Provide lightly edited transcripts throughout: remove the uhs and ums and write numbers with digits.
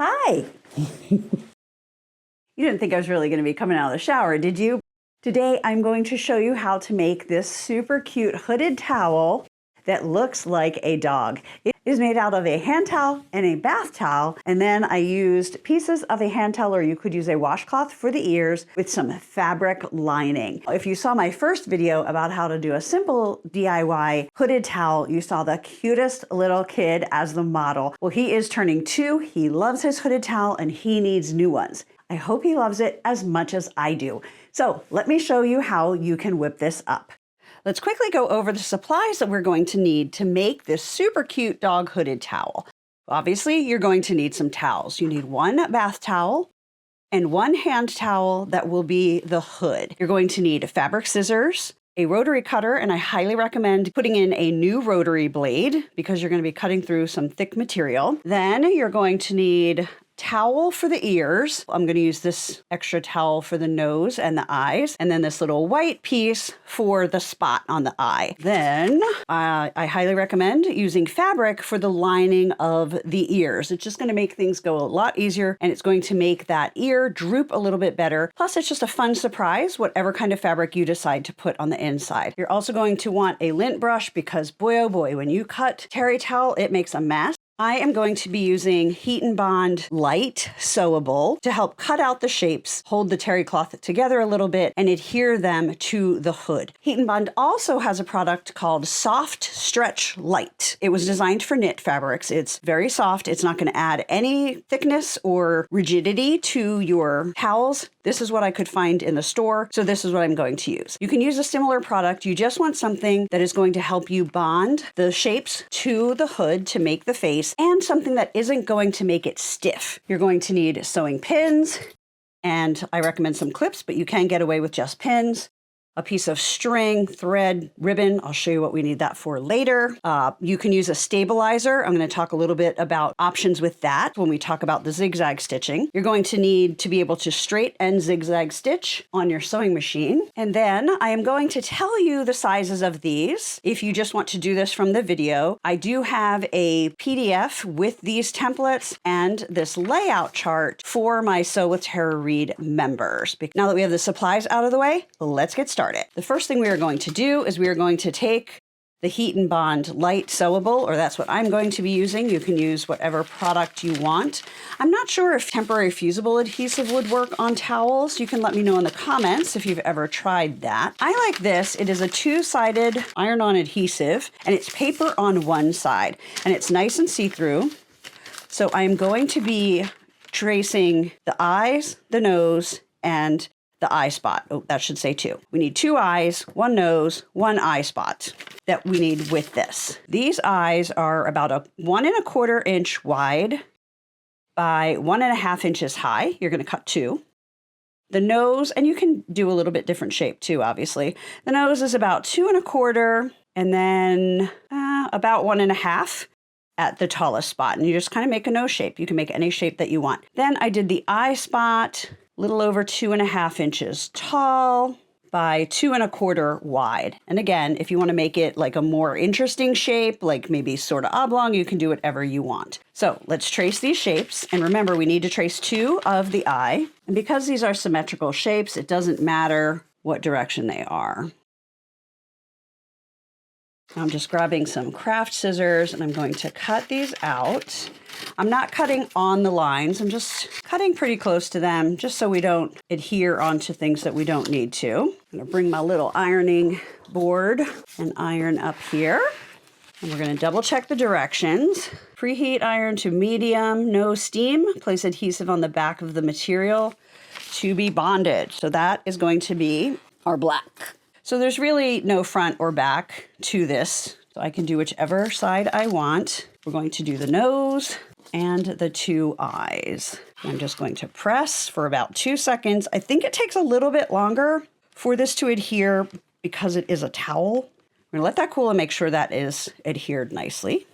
Hi. You didn't think I was really going to be coming out of the shower, did you? Today I'm going to show you how to make this super cute hooded towel that looks like a dog. It is made out of a hand towel and a bath towel, and then I used pieces of a hand towel, or you could use a washcloth for the ears with some fabric lining. If you saw my first video about how to do a simple DIY hooded towel, you saw the cutest little kid as the model. Well, he is turning 2. He loves his hooded towel and he needs new ones. I hope he loves it as much as I do. So let me show you how you can whip this up. Let's quickly go over the supplies that we're going to need to make this super cute dog hooded towel. Obviously, you're going to need some towels. You need 1 bath towel and 1 hand towel that will be the hood. You're going to need fabric scissors, a rotary cutter, and I highly recommend putting in a new rotary blade because you're going to be cutting through some thick material. Then you're going to need towel for the ears. I'm going to use this extra towel for the nose and the eyes, and then this little white piece for the spot on the eye. Then I highly recommend using fabric for the lining of the ears. It's just going to make things go a lot easier, and it's going to make that ear droop a little bit better. Plus, it's just a fun surprise, whatever kind of fabric you decide to put on the inside. You're also going to want a lint brush because boy, oh boy, when you cut terry towel, it makes a mess. I am going to be using Heat N Bond Lite Sewable to help cut out the shapes, hold the terry cloth together a little bit, and adhere them to the hood. Heat N Bond also has a product called Soft Stretch Lite. It was designed for knit fabrics. It's very soft. It's not going to add any thickness or rigidity to your towels. This is what I could find in the store, so this is what I'm going to use. You can use a similar product. You just want something that is going to help you bond the shapes to the hood to make the face, and something that isn't going to make it stiff. You're going to need sewing pins, and I recommend some clips, but you can get away with just pins. A piece of string, thread, ribbon. I'll show you what we need that for later. You can use a stabilizer. I'm going to talk a little bit about options with that when we talk about the zigzag stitching. You're going to need to be able to straight and zigzag stitch on your sewing machine. And then I am going to tell you the sizes of these. If you just want to do this from the video, I do have a PDF with these templates and this layout chart for my Sew with Tara Reid members. Now that we have the supplies out of the way, let's get started. The first thing we are going to do is we are going to take the Heat N Bond Lite Sewable, or that's what I'm going to be using. You can use whatever product you want. I'm not sure if temporary fusible adhesive would work on towels. You can let me know in the comments if you've ever tried that. I like this. It is a 2-sided iron-on adhesive, and it's paper on one side, and it's nice and see-through. So I'm going to be tracing the eyes, the nose, and the eye spot. Oh, that should say 2. We need 2 eyes, 1 nose, 1 eye spot that we need with this. These eyes are about a 1 1/4 inch wide by 1 1/2 inches high. You're going to cut 2. The nose, and you can do a little bit different shape too, obviously. The nose is about 2 1/4, and then about 1 1/2 at the tallest spot. And you just kind of make a nose shape. You can make any shape that you want. Then I did the eye spot, little over 2 1/2 inches tall by 2 1/4 wide. And again, if you want to make it like a more interesting shape, like maybe sort of oblong, you can do whatever you want. So let's trace these shapes. And remember, we need to trace 2 of the eye. And because these are symmetrical shapes, it doesn't matter what direction they are. I'm just grabbing some craft scissors and I'm going to cut these out. I'm not cutting on the lines. I'm just cutting pretty close to them just so we don't adhere onto things that we don't need to. I'm going to bring my little ironing board and iron up here. And we're going to double check the directions. Preheat iron to medium, no steam. Place adhesive on the back of the material to be bonded. So that is going to be our black. So there's really no front or back to this. So I can do whichever side I want. We're going to do the nose and the 2 eyes. I'm just going to press for about 2 seconds. I think it takes a little bit longer for this to adhere because it is a towel. I'm gonna let that cool and make sure that is adhered nicely.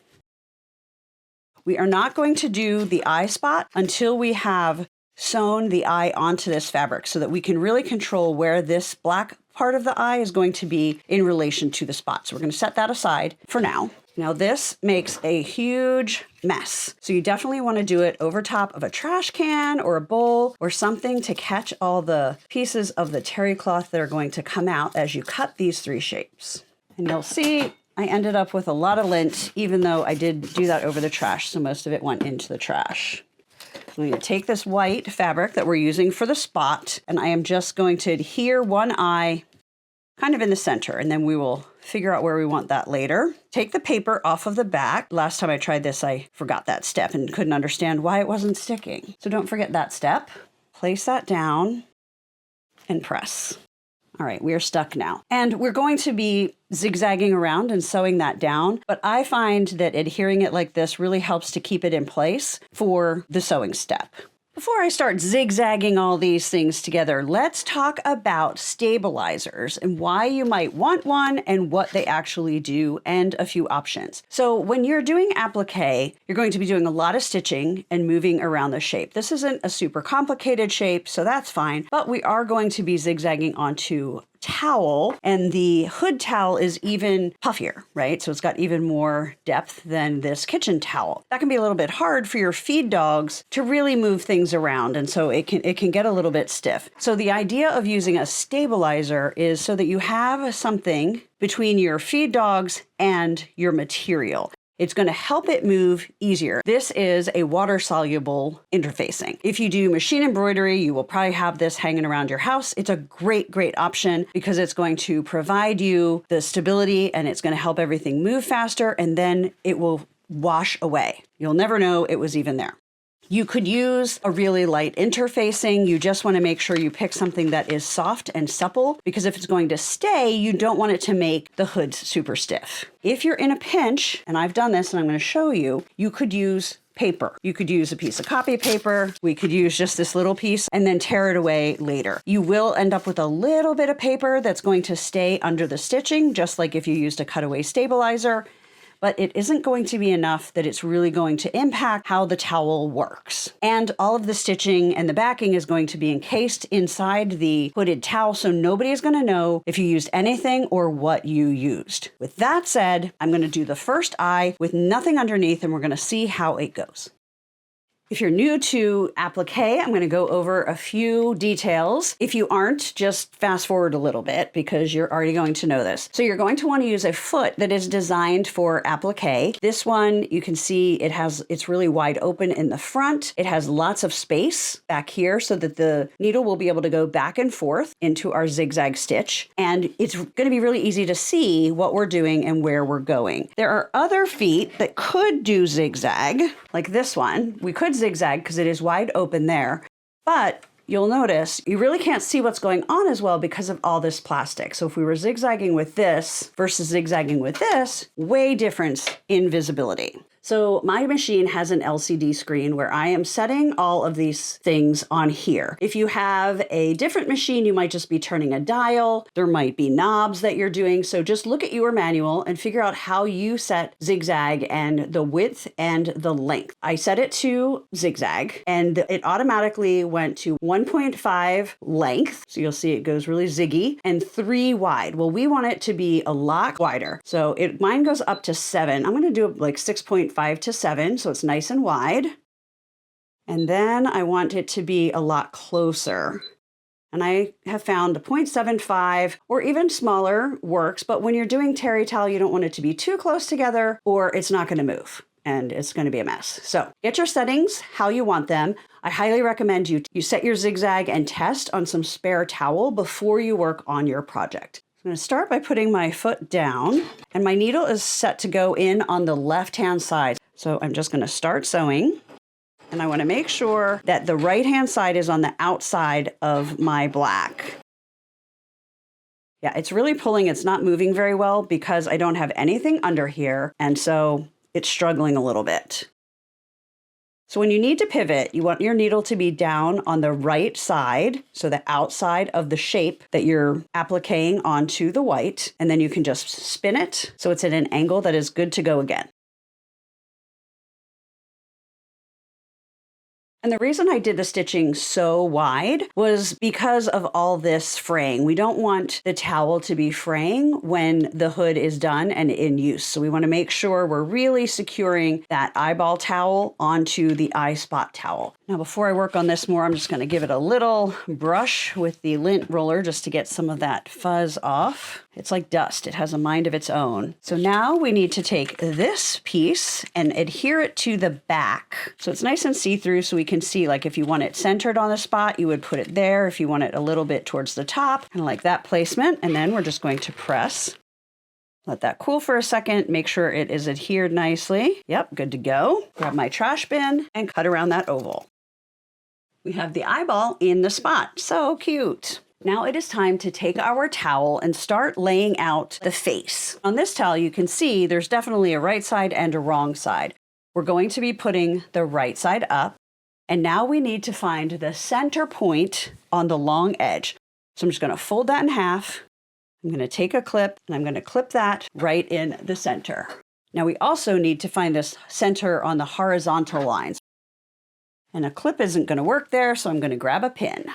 We are not going to do the eye spot until we have sewn the eye onto this fabric so that we can really control where this black part of the eye is going to be in relation to the spot. So we're going to set that aside for now. Now this makes a huge mess. So you definitely want to do it over top of a trash can or a bowl or something to catch all the pieces of the terry cloth that are going to come out as you cut these 3 shapes. And you'll see I ended up with a lot of lint, even though I did do that over the trash. So most of it went into the trash. I'm going to take this white fabric that we're using for the spot, and I am just going to adhere one eye kind of in the center, and then we will figure out where we want that later. Take the paper off of the back. Last time I tried this, I forgot that step and couldn't understand why it wasn't sticking. So don't forget that step. Place that down and press. All right, we are stuck now. And we're going to be zigzagging around and sewing that down, but I find that adhering it like this really helps to keep it in place for the sewing step. Before I start zigzagging all these things together, let's talk about stabilizers and why you might want one and what they actually do and a few options. So when you're doing applique, you're going to be doing a lot of stitching and moving around the shape. This isn't a super complicated shape, so that's fine, but we are going to be zigzagging onto towel, and the hood towel is even puffier, right? So it's got even more depth than this kitchen towel. That can be a little bit hard for your feed dogs to really move things around, and so it can get a little bit stiff. So the idea of using a stabilizer is so that you have something between your feed dogs and your material. It's going to help it move easier. This is a water-soluble interfacing. If you do machine embroidery, you will probably have this hanging around your house. It's a great, great option because it's going to provide you the stability and it's going to help everything move faster, and then it will wash away. You'll never know it was even there. You could use a really light interfacing. You just want to make sure you pick something that is soft and supple, because if it's going to stay, you don't want it to make the hood super stiff. If you're in a pinch, and I've done this and I'm going to show you, you could use paper. You could use a piece of copy paper. We could use just this little piece and then tear it away later. You will end up with a little bit of paper that's going to stay under the stitching, just like if you used a cutaway stabilizer. But it isn't going to be enough that it's really going to impact how the towel works. And all of the stitching and the backing is going to be encased inside the hooded towel, so nobody is going to know if you used anything or what you used. With that said, I'm going to do the first eye with nothing underneath, and we're going to see how it goes. If you're new to applique, I'm going to go over a few details. If you aren't, just fast forward a little bit because you're already going to know this. So you're going to want to use a foot that is designed for applique. This one, you can see it's really wide open in the front. It has lots of space back here so that the needle will be able to go back and forth into our zigzag stitch. And it's going to be really easy to see what we're doing and where we're going. There are other feet that could do zigzag, like this one. We could zigzag because it is wide open there, but you'll notice you really can't see what's going on as well because of all this plastic. So if we were zigzagging with this versus zigzagging with this, way difference in visibility. So my machine has an LCD screen where I am setting all of these things on here. If you have a different machine, you might just be turning a dial. There might be knobs that you're doing. So just look at your manual and figure out how you set zigzag and the width and the length. I set it to zigzag and it automatically went to 1.5 length. So you'll see it goes really ziggy, and 3 wide. Well, we want it to be a lot wider. So mine goes up to 7. I'm going to do like 6.5 to 7, so it's nice and wide. And then I want it to be a lot closer. And I have found a 0.75 or even smaller works, but when you're doing terry towel, you don't want it to be too close together or it's not going to move and it's going to be a mess. So get your settings how you want them. I highly recommend you set your zigzag and test on some spare towel before you work on your project. I'm going to start by putting my foot down, and my needle is set to go in on the left-hand side. So I'm just going to start sewing, and I want to make sure that the right-hand side is on the outside of my black. Yeah, it's really pulling. It's not moving very well because I don't have anything under here, and so it's struggling a little bit. So when you need to pivot, you want your needle to be down on the right side, so the outside of the shape that you're appliquing onto the white, and then you can just spin it so it's at an angle that is good to go again. And the reason I did the stitching so wide was because of all this fraying. We don't want the towel to be fraying when the hood is done and in use. So we want to make sure we're really securing that eyeball towel onto the eye spot towel. Now, before I work on this more, I'm just going to give it a little brush with the lint roller just to get some of that fuzz off. It's like dust. It has a mind of its own. So now we need to take this piece and adhere it to the back. So it's nice and see-through so we can see, like, if you want it centered on the spot, you would put it there. If you want it a little bit towards the top, kind of like that placement. And then we're just going to press. Let that cool for a second. Make sure it is adhered nicely. Yep, good to go. Grab my trash bin and cut around that oval. We have the eyeball in the spot. So cute. Now it is time to take our towel and start laying out the face. On this towel, you can see there's definitely a right side and a wrong side. We're going to be putting the right side up. And now we need to find the center point on the long edge. So I'm just going to fold that in half. I'm going to take a clip and I'm going to clip that right in the center. Now we also need to find this center on the horizontal lines. And a clip isn't going to work there, so I'm going to grab a pin.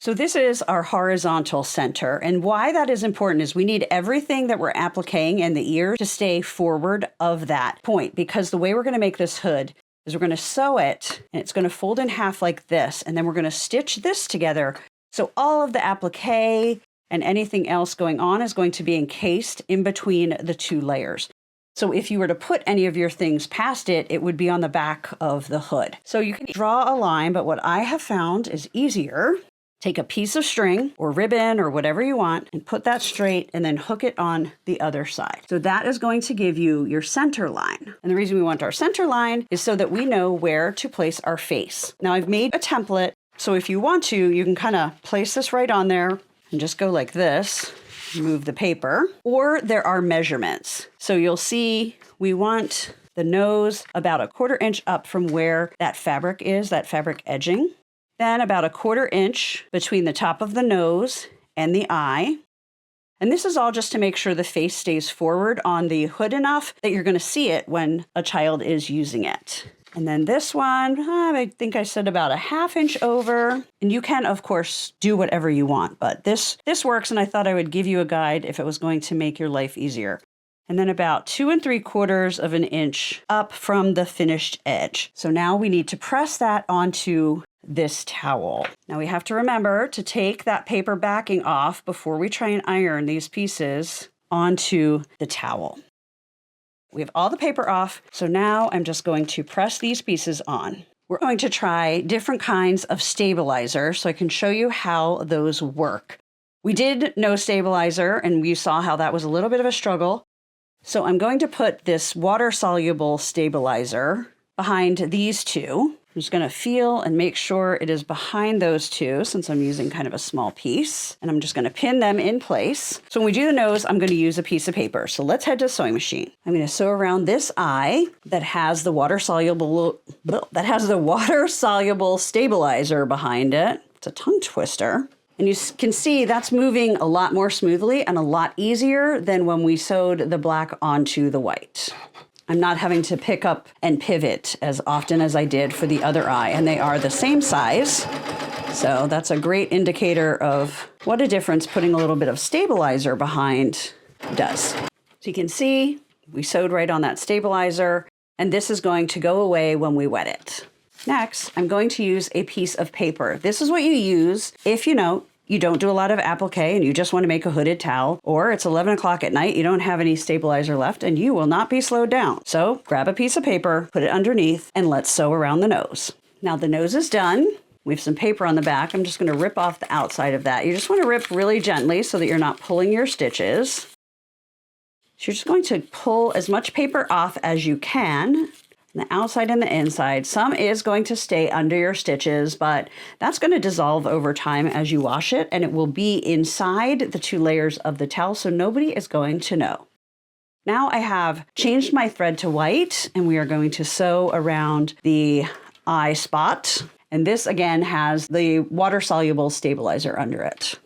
So this is our horizontal center, and why that is important is we need everything that we're appliquing in the ear to stay forward of that point, because the way we're going to make this hood is we're going to sew it, and it's going to fold in half like this, and then we're going to stitch this together. So all of the applique and anything else going on is going to be encased in between the two layers. So if you were to put any of your things past it, it would be on the back of the hood. So you can draw a line, but what I have found is easier. Take a piece of string or ribbon or whatever you want and put that straight and then hook it on the other side. So that is going to give you your center line. And the reason we want our center line is so that we know where to place our face. Now I've made a template, so if you want to, you can kind of place this right on there and just go like this. Move the paper, or there are measurements. So you'll see we want the nose about 1/4 inch up from where that fabric is, that fabric edging. Then about 1/4 inch between the top of the nose and the eye. And this is all just to make sure the face stays forward on the hood enough that you're going to see it when a child is using it. And then this one, I think I said about 1/2 inch over. And you can, of course, do whatever you want, but this works, and I thought I would give you a guide if it was going to make your life easier. And then about 2 3/4 of an inch up from the finished edge. So now we need to press that onto this towel. Now we have to remember to take that paper backing off before we try and iron these pieces onto the towel. We have all the paper off, so now I'm just going to press these pieces on. We're going to try different kinds of stabilizer so I can show you how those work. We did no stabilizer, and we saw how that was a little bit of a struggle. So I'm going to put this water-soluble stabilizer behind these two. I'm just going to feel and make sure it is behind those two since I'm using kind of a small piece. And I'm just going to pin them in place. So when we do the nose, I'm going to use a piece of paper. So let's head to the sewing machine. I'm going to sew around this eye that has the water-soluble stabilizer behind it. It's a tongue twister. And you can see that's moving a lot more smoothly and a lot easier than when we sewed the black onto the white. I'm not having to pick up and pivot as often as I did for the other eye, and they are the same size. So that's a great indicator of what a difference putting a little bit of stabilizer behind does. So you can see we sewed right on that stabilizer, and this is going to go away when we wet it. Next, I'm going to use a piece of paper. This is what you use if you don't do a lot of applique and you just want to make a hooded towel, or it's 11 o'clock at night, you don't have any stabilizer left, and you will not be slowed down. So grab a piece of paper, put it underneath, and let's sew around the nose. Now the nose is done. We have some paper on the back. I'm just going to rip off the outside of that. You just want to rip really gently so that you're not pulling your stitches. So you're just going to pull as much paper off as you can. The outside and the inside. Some is going to stay under your stitches, but that's going to dissolve over time as you wash it, and it will be inside the two layers of the towel, so nobody is going to know. Now I have changed my thread to white, and we are going to sew around the eye spot. And this again has the water-soluble stabilizer under it.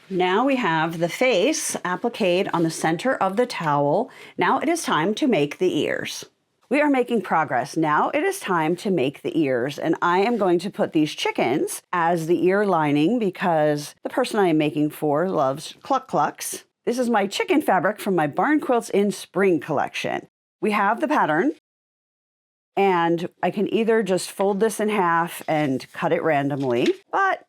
Now we have the face appliqued on the center of the towel. Now it is time to make the ears. We are making progress. Now it is time to make the ears, and I am going to put these chickens as the ear lining because the person I am making for loves cluck clucks. This is my chicken fabric from my Barn Quilts in Spring collection. We have the pattern, and I can either just fold this in half and cut it randomly, but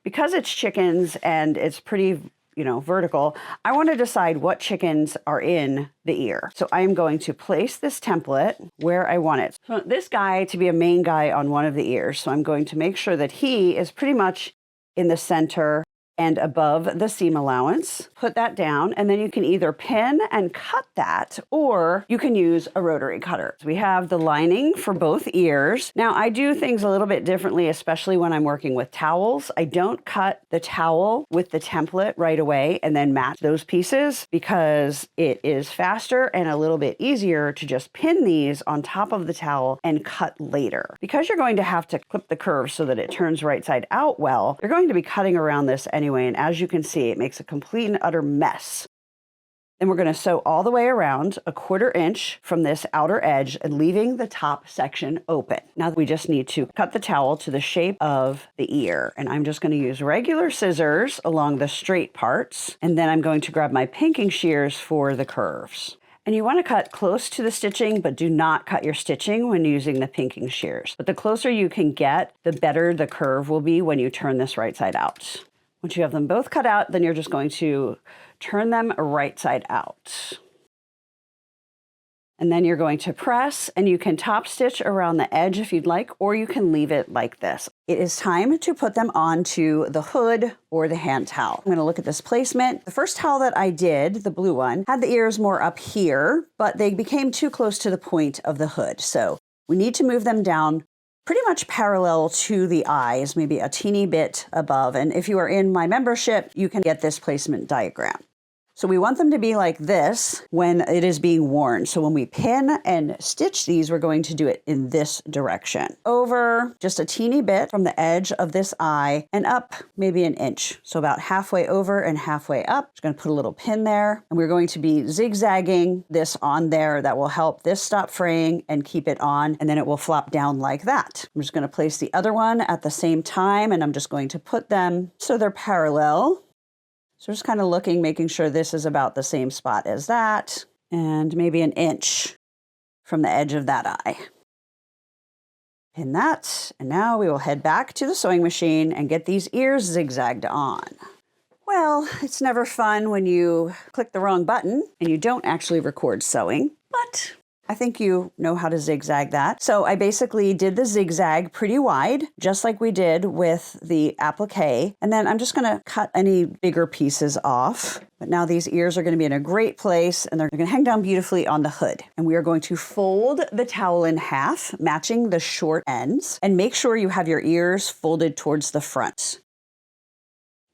because it's chickens and it's pretty vertical, I want to decide what chickens are in the ear. So I am going to place this template where I want it. So this guy to be a main guy on one of the ears. So I'm going to make sure that he is pretty much in the center and above the seam allowance. Put that down, and then you can either pin and cut that, or you can use a rotary cutter. We have the lining for both ears. Now I do things a little bit differently, especially when I'm working with towels. I don't cut the towel with the template right away and then match those pieces because it is faster and a little bit easier to just pin these on top of the towel and cut later. Because you're going to have to clip the curve so that it turns right side out well, you're going to be cutting around this anyway, and as you can see, it makes a complete and utter mess. Then we're going to sew all the way around 1/4 inch from this outer edge and leaving the top section open. Now we just need to cut the towel to the shape of the ear, and I'm just going to use regular scissors along the straight parts, and then I'm going to grab my pinking shears for the curves. And you want to cut close to the stitching, but do not cut your stitching when using the pinking shears. But the closer you can get, the better the curve will be when you turn this right side out. Once you have them both cut out, then you're just going to turn them right side out. And then you're going to press, and you can top stitch around the edge if you'd like, or you can leave it like this. It is time to put them onto the hood or the hand towel. I'm going to look at this placement. The first towel that I did, the blue one, had the ears more up here, but they became too close to the point of the hood. So we need to move them down pretty much parallel to the eyes, maybe a teeny bit above. And if you are in my membership, you can get this placement diagram. So we want them to be like this when it is being worn. So when we pin and stitch these, we're going to do it in this direction. Over just a teeny bit from the edge of this eye and up maybe 1 inch. So about halfway over and halfway up. Just going to put a little pin there. And we're going to be zigzagging this on there. That will help this stop fraying and keep it on. And then it will flop down like that. I'm just going to place the other one at the same time, and I'm just going to put them so they're parallel. So just kind of looking, making sure this is about the same spot as that, and maybe 1 inch from the edge of that eye. Pin that, and now we will head back to the sewing machine and get these ears zigzagged on. Well, it's never fun when you click the wrong button and you don't actually record sewing, but I think you know how to zigzag that. So I basically did the zigzag pretty wide, just like we did with the applique. And then I'm just gonna cut any bigger pieces off. But now these ears are gonna be in a great place, and they're gonna hang down beautifully on the hood. And we are going to fold the towel in half, matching the short ends, and make sure you have your ears folded towards the front.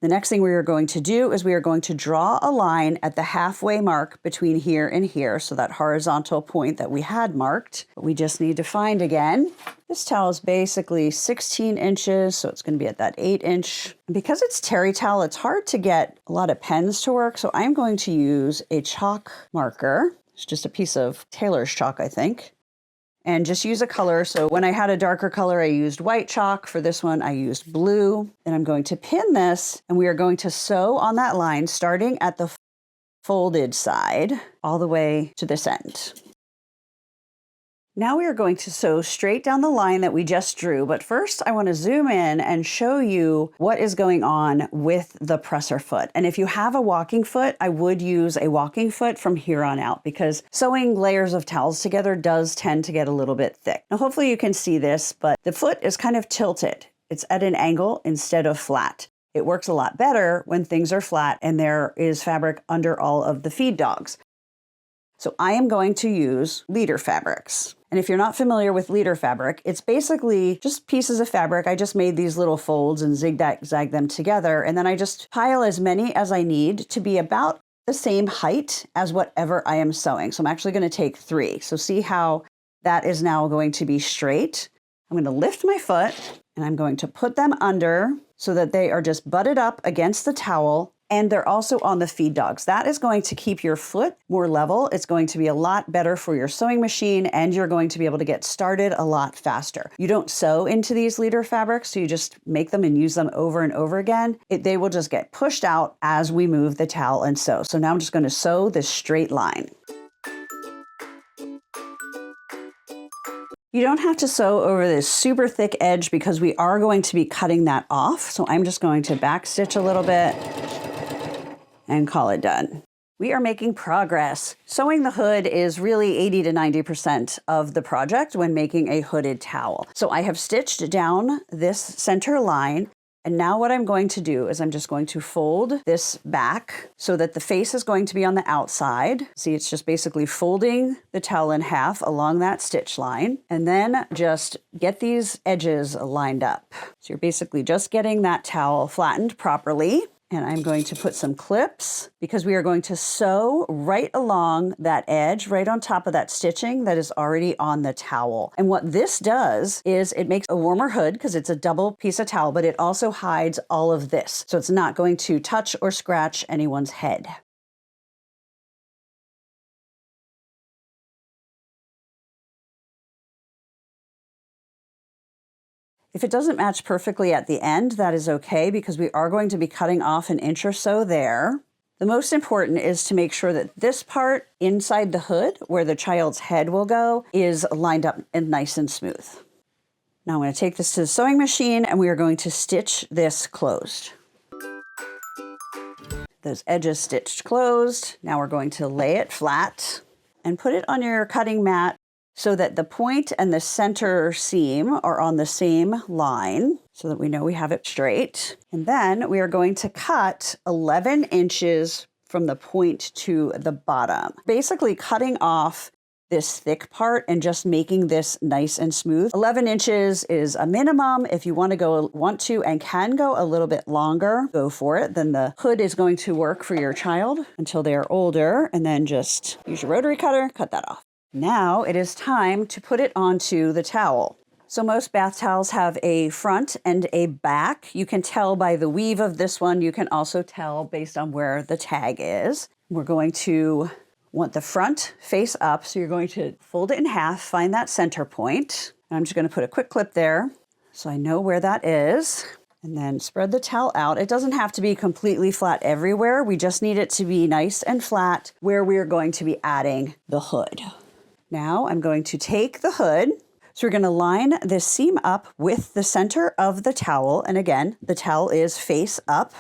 The next thing we are going to do is we are going to draw a line at the halfway mark between here and here, so that horizontal point that we had marked. We just need to find again. This towel is basically 16 inches, so it's going to be at that 8 inch. And because it's terry towel, it's hard to get a lot of pens to work, so I'm going to use a chalk marker. It's just a piece of tailor's chalk, I think. And just use a color. So when I had a darker color, I used white chalk. For this one, I used blue. And I'm going to pin this, and we are going to sew on that line, starting at the folded side all the way to this end. Now we are going to sew straight down the line that we just drew, but first I want to zoom in and show you what is going on with the presser foot. And if you have a walking foot, I would use a walking foot from here on out, because sewing layers of towels together does tend to get a little bit thick. Now hopefully you can see this, but the foot is kind of tilted. It's at an angle instead of flat. It works a lot better when things are flat and there is fabric under all of the feed dogs. So I am going to use leader fabrics. And if you're not familiar with leader fabric, it's basically just pieces of fabric. I just made these little folds and zigzag them together. And then I just pile as many as I need to be about the same height as whatever I am sewing. So I'm actually going to take 3. So see how that is now going to be straight. I'm going to lift my foot and I'm going to put them under so that they are just butted up against the towel and they're also on the feed dogs. That is going to keep your foot more level. It's going to be a lot better for your sewing machine, and you're going to be able to get started a lot faster. You don't sew into these leader fabrics, so you just make them and use them over and over again. They will just get pushed out as we move the towel and sew. So now I'm just going to sew this straight line. You don't have to sew over this super thick edge because we are going to be cutting that off. So I'm just going to back stitch a little bit and call it done. We are making progress. Sewing the hood is really 80 to 90% of the project when making a hooded towel. So I have stitched down this center line. And now what I'm going to do is I'm just going to fold this back so that the face is going to be on the outside. See, it's just basically folding the towel in half along that stitch line, and then just get these edges lined up. So you're basically just getting that towel flattened properly. And I'm going to put some clips because we are going to sew right along that edge, right on top of that stitching that is already on the towel. And what this does is it makes a warmer hood because it's a double piece of towel, but it also hides all of this. So it's not going to touch or scratch anyone's head. If it doesn't match perfectly at the end, that is okay because we are going to be cutting off an inch or so there. The most important is to make sure that this part inside the hood, where the child's head will go, is lined up and nice and smooth. Now I'm going to take this to the sewing machine and we are going to stitch this closed. Those edges stitched closed. Now we're going to lay it flat and put it on your cutting mat so that the point and the center seam are on the same line so that we know we have it straight. And then we are going to cut 11 inches from the point to the bottom, basically cutting off this thick part and just making this nice and smooth. 11 inches is a minimum. If you want to and can go a little bit longer, go for it. Then the hood is going to work for your child until they are older, and then just use your rotary cutter, cut that off. Now it is time to put it onto the towel. So most bath towels have a front and a back. You can tell by the weave of this one. You can also tell based on where the tag is. We're going to want the front face up. So you're going to fold it in half, find that center point. And I'm just going to put a quick clip there so I know where that is. And then spread the towel out. It doesn't have to be completely flat everywhere. We just need it to be nice and flat where we are going to be adding the hood. Now I'm going to take the hood. So we're going to line this seam up with the center of the towel. And again, the towel is face up.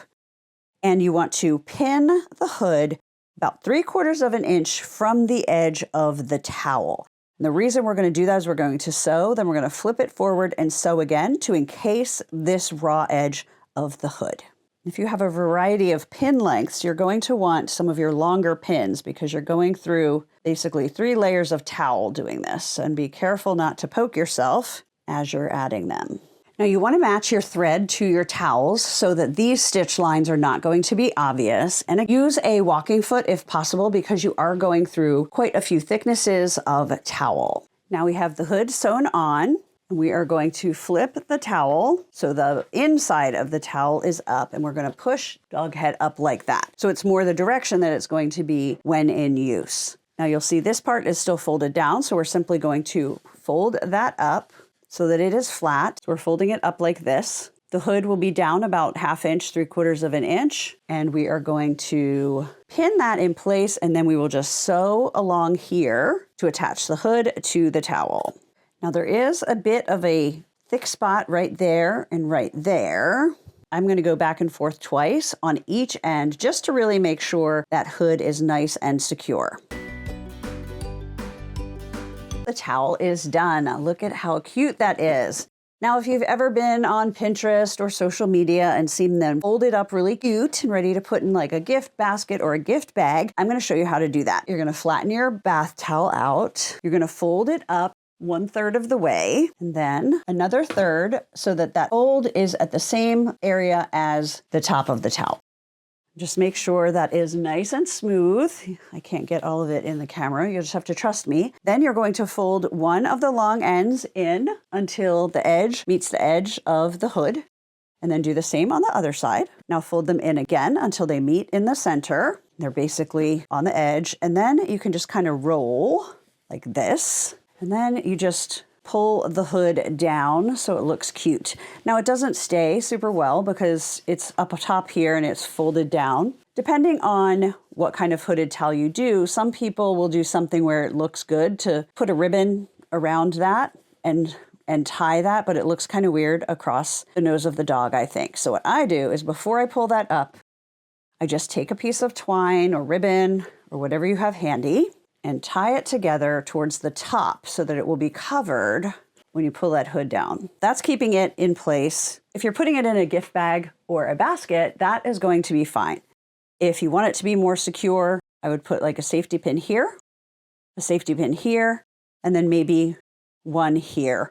And you want to pin the hood about 3/4 of an inch from the edge of the towel. And the reason we're going to do that is we're going to sew, then we're going to flip it forward and sew again to encase this raw edge of the hood. If you have a variety of pin lengths, you're going to want some of your longer pins because you're going through basically 3 layers of towel doing this. And be careful not to poke yourself as you're adding them. Now you want to match your thread to your towels so that these stitch lines are not going to be obvious. And use a walking foot if possible because you are going through quite a few thicknesses of towel. Now we have the hood sewn on. We are going to flip the towel so the inside of the towel is up, and we're going to push dog head up like that. So it's more the direction that it's going to be when in use. Now you'll see this part is still folded down, so we're simply going to fold that up so that it is flat. So we're folding it up like this. The hood will be down about 1/2 inch, 3/4 of an inch, and we are going to pin that in place, and then we will just sew along here to attach the hood to the towel. Now there is a bit of a thick spot right there and right there. I'm going to go back and forth twice on each end just to really make sure that hood is nice and secure. The towel is done. Look at how cute that is. Now, if you've ever been on Pinterest or social media and seen them folded up really cute and ready to put in like a gift basket or a gift bag, I'm going to show you how to do that. You're going to flatten your bath towel out. You're going to fold it up 1/3 of the way, and then another 1/3 so that that fold is at the same area as the top of the towel. Just make sure that is nice and smooth. I can't get all of it in the camera. You just have to trust me. Then you're going to fold one of the long ends in until the edge meets the edge of the hood, and then do the same on the other side. Now fold them in again until they meet in the center. They're basically on the edge. And then you can just kind of roll like this. And then you just pull the hood down so it looks cute. Now it doesn't stay super well because it's up top here and it's folded down. Depending on what kind of hooded towel you do, some people will do something where it looks good to put a ribbon around that and tie that, but it looks kind of weird across the nose of the dog, I think. So what I do is before I pull that up, I just take a piece of twine or ribbon or whatever you have handy and tie it together towards the top so that it will be covered when you pull that hood down. That's keeping it in place. If you're putting it in a gift bag or a basket, that is going to be fine. If you want it to be more secure, I would put like a safety pin here, a safety pin here, and then maybe one here.